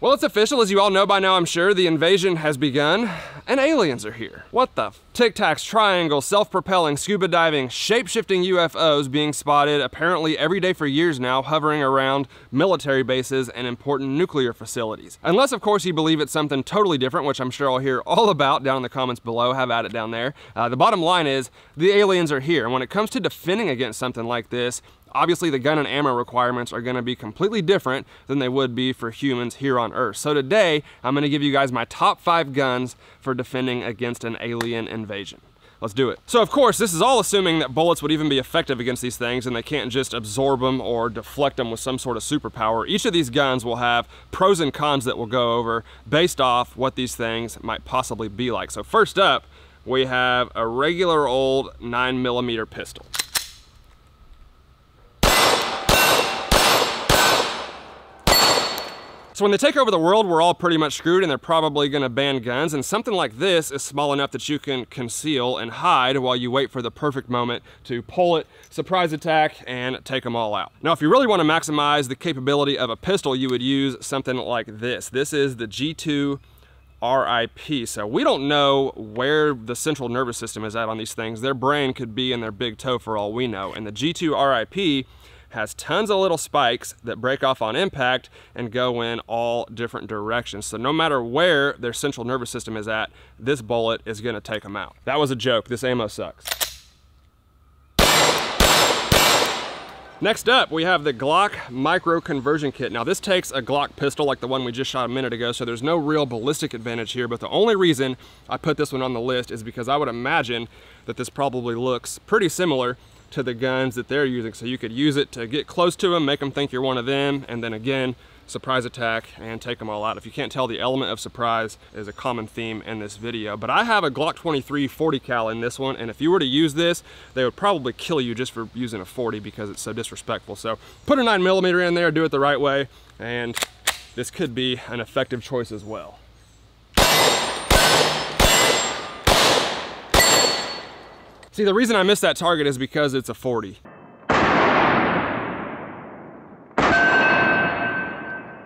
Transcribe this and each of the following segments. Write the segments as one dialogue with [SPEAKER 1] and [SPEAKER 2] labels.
[SPEAKER 1] Well, it's official, as you all know by now, I'm sure. The invasion has begun, and aliens are here. What the Tic Tacs, triangles, self-propelling, scuba diving, shape-shifting UFOs being spotted apparently every day for years now, hovering around military bases and important nuclear facilities. Unless, of course, you believe it's something totally different, which I'm sure I'll hear all about down in the comments below. Have at it down there. The bottom line is, the aliens are here. And when it comes to defending against something like this, obviously the gun and ammo requirements are gonna be completely different than they would be for humans here on Earth. So today, I'm gonna give you guys my top 5 guns for defending against an alien invasion. Let's do it. So of course, this is all assuming that bullets would even be effective against these things and they can't just absorb them or deflect them with some sort of superpower. Each of these guns will have pros and cons that we'll go over based off what these things might possibly be like. So first up, we have a regular old 9mm pistol. So when they take over the world, we're all pretty much screwed and they're probably gonna ban guns, and something like this is small enough that you can conceal and hide while you wait for the perfect moment to pull it, surprise attack, and take them all out. Now, if you really wanna maximize the capability of a pistol, you would use something like this. This is the G2 RIP. So we don't know where the central nervous system is at on these things. Their brain could be in their big toe for all we know. And the G2 RIP has tons of little spikes that break off on impact and go in all different directions. So no matter where their central nervous system is at, this bullet is gonna take them out. That was a joke. This ammo sucks. Next up, we have the Glock Micro Conversion Kit. Now this takes a Glock pistol like the one we just shot a minute ago, so there's no real ballistic advantage here, but the only reason I put this one on the list is because I would imagine that this probably looks pretty similar to the guns that they're using. So you could use it to get close to them, make them think you're one of them, and then again, surprise attack and take them all out. If you can't tell, the element of surprise is a common theme in this video. But I have a Glock 23 40 cal in this one, and if you were to use this, they would probably kill you just for using a 40 because it's so disrespectful. So put a 9mm in there, do it the right way, and this could be an effective choice as well. See, the reason I missed that target is because it's a 40.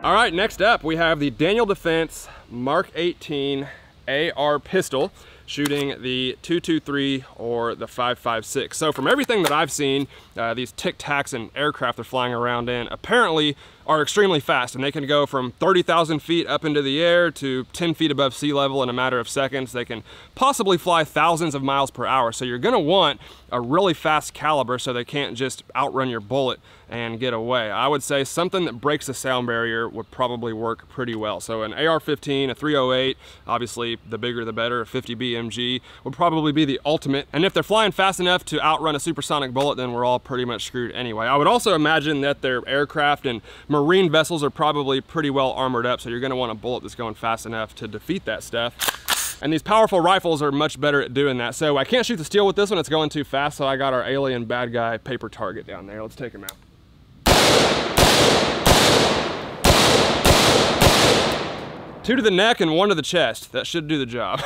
[SPEAKER 1] All right, next up, we have the Daniel Defense Mark 18 AR pistol, shooting the 223 or the 5.56. So from everything that I've seen, these Tic Tacs and aircraft they're flying around in apparently are extremely fast, and they can go from 30,000 feet up into the air to 10 feet above sea level in a matter of seconds. They can possibly fly thousands of miles per hour. So you're gonna want a really fast caliber so they can't just outrun your bullet and get away. I would say something that breaks the sound barrier would probably work pretty well. So an AR-15, a 308, obviously the bigger the better, a 50 BMG would probably be the ultimate. And if they're flying fast enough to outrun a supersonic bullet, then we're all pretty much screwed anyway. I would also imagine that their aircraft and marine vessels are probably pretty well armored up, so you're gonna want a bullet that's going fast enough to defeat that stuff. And these powerful rifles are much better at doing that. So I can't shoot the steel with this one, it's going too fast, so I got our alien bad guy paper target down there. Let's take him out. 2 to the neck and 1 to the chest. That should do the job.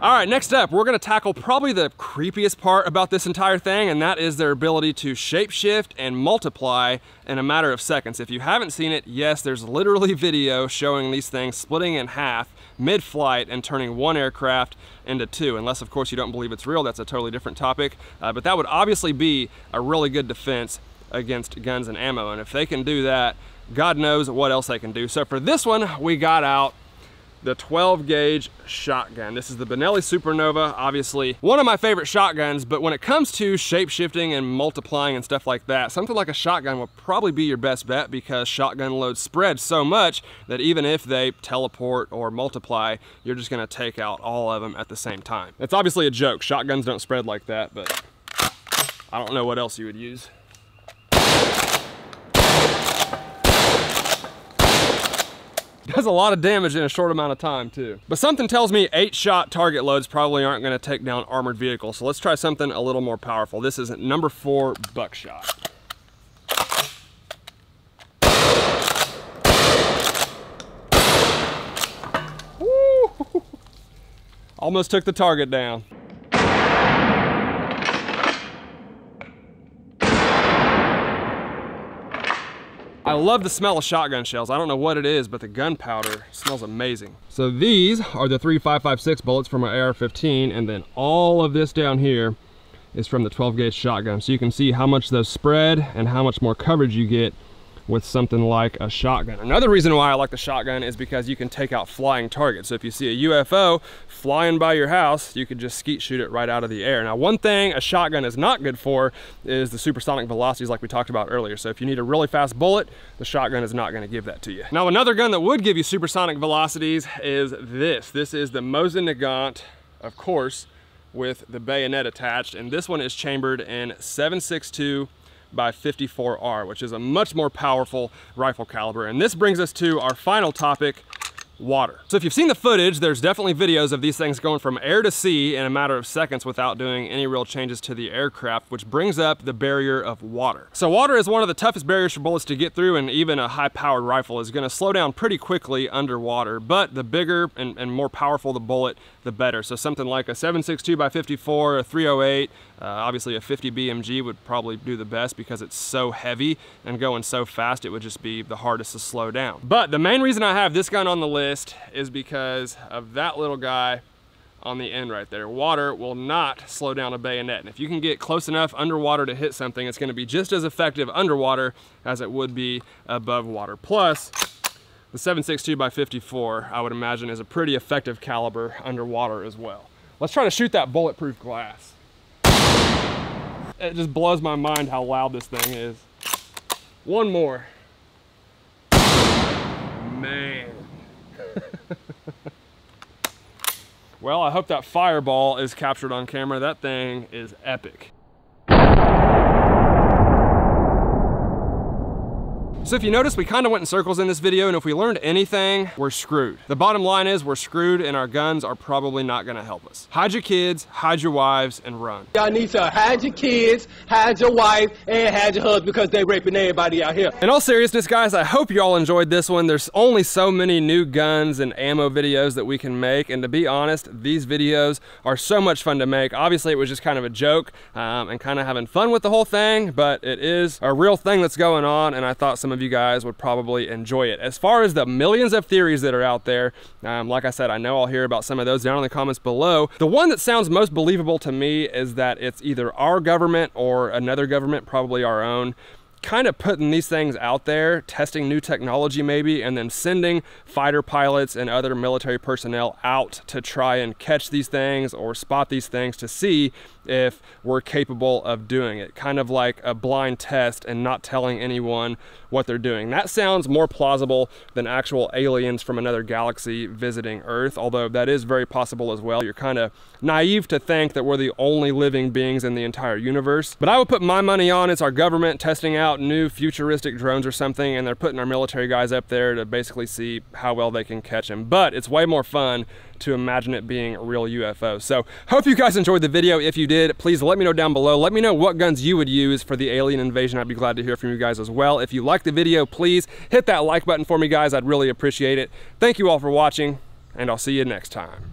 [SPEAKER 1] All right, next up, we're gonna tackle probably the creepiest part about this entire thing, and that is their ability to shapeshift and multiply in a matter of seconds. If you haven't seen it, yes, there's literally video showing these things splitting in half mid-flight and turning one aircraft into 2, unless of course you don't believe it's real. That's a totally different topic, but that would obviously be a really good defense against guns and ammo, and if they can do that, God knows what else they can do. So for this one, we got out the 12 gauge shotgun. This is the Benelli Supernova, obviously one of my favorite shotguns, but when it comes to shape-shifting and multiplying and stuff like that, something like a shotgun will probably be your best bet because shotgun loads spread so much that even if they teleport or multiply, you're just gonna take out all of them at the same time. It's obviously a joke. Shotguns don't spread like that, but I don't know what else you would use. Does a lot of damage in a short amount of time too. But something tells me 8-shot target loads probably aren't gonna take down armored vehicles. So let's try something a little more powerful. This is number 4 buckshot. Woo! Almost took the target down. I love the smell of shotgun shells. I don't know what it is, but the gunpowder smells amazing. So these are the 3 5.56 bullets from my AR-15, and then all of this down here is from the 12 gauge shotgun. So you can see how much those spread and how much more coverage you get with something like a shotgun. Another reason why I like the shotgun is because you can take out flying targets. So if you see a UFO flying by your house, you could just skeet shoot it right out of the air. Now, one thing a shotgun is not good for is the supersonic velocities like we talked about earlier. So if you need a really fast bullet, the shotgun is not gonna give that to you. Now, another gun that would give you supersonic velocities is this. This is the Mosin Nagant, of course, with the bayonet attached. And this one is chambered in 7.62 by 54R, which is a much more powerful rifle caliber. And this brings us to our final topic, water. So if you've seen the footage, there's definitely videos of these things going from air to sea in a matter of seconds without doing any real changes to the aircraft, which brings up the barrier of water. So water is one of the toughest barriers for bullets to get through, and even a high-powered rifle is gonna slow down pretty quickly underwater, but the bigger and more powerful the bullet, the better. So something like a 7.62 by 54, a 308, obviously a 50 BMG would probably do the best because it's so heavy and going so fast, it would just be the hardest to slow down. But the main reason I have this gun on the list is because of that little guy on the end right there. Water will not slow down a bayonet. And if you can get close enough underwater to hit something, it's gonna be just as effective underwater as it would be above water. Plus, the 7.62 by 54, I would imagine, is a pretty effective caliber underwater as well. Let's try to shoot that bulletproof glass. It just blows my mind how loud this thing is. One more. Man. Well, I hope that fireball is captured on camera. That thing is epic. So if you notice, we kind of went in circles in this video, and if we learned anything, we're screwed. The bottom line is we're screwed, and our guns are probably not gonna help us. Hide your kids, hide your wives, and run.
[SPEAKER 2] Y'all need to hide your kids, hide your wife, and hide your husband, because they raping everybody out here.
[SPEAKER 1] In all seriousness, guys, I hope you all enjoyed this one. There's only so many new guns and ammo videos that we can make, and to be honest, these videos are so much fun to make. Obviously, it was just kind of a joke and kind of having fun with the whole thing, but it is a real thing that's going on, and I thought some of you guys would probably enjoy it. As far as the millions of theories that are out there, like I said, I know I'll hear about some of those down in the comments below. The one that sounds most believable to me is that it's either our government or another government, probably our own, kind of putting these things out there, testing new technology maybe, and then sending fighter pilots and other military personnel out to try and catch these things or spot these things to see if we're capable of doing it. Kind of like a blind test and not telling anyone what they're doing. That sounds more plausible than actual aliens from another galaxy visiting Earth, although that is very possible as well. You're kind of naive to think that we're the only living beings in the entire universe. But I would put my money on it's our government testing out new futuristic drones or something, and they're putting our military guys up there to basically see how well they can catch them. But it's way more fun to imagine it being a real UFO. So hope you guys enjoyed the video. If you did, please let me know down below. Let me know what guns you would use for the alien invasion. I'd be glad to hear from you guys as well. If you liked the video, please hit that like button for me, guys. I'd really appreciate it. Thank you all for watching, and I'll see you next time.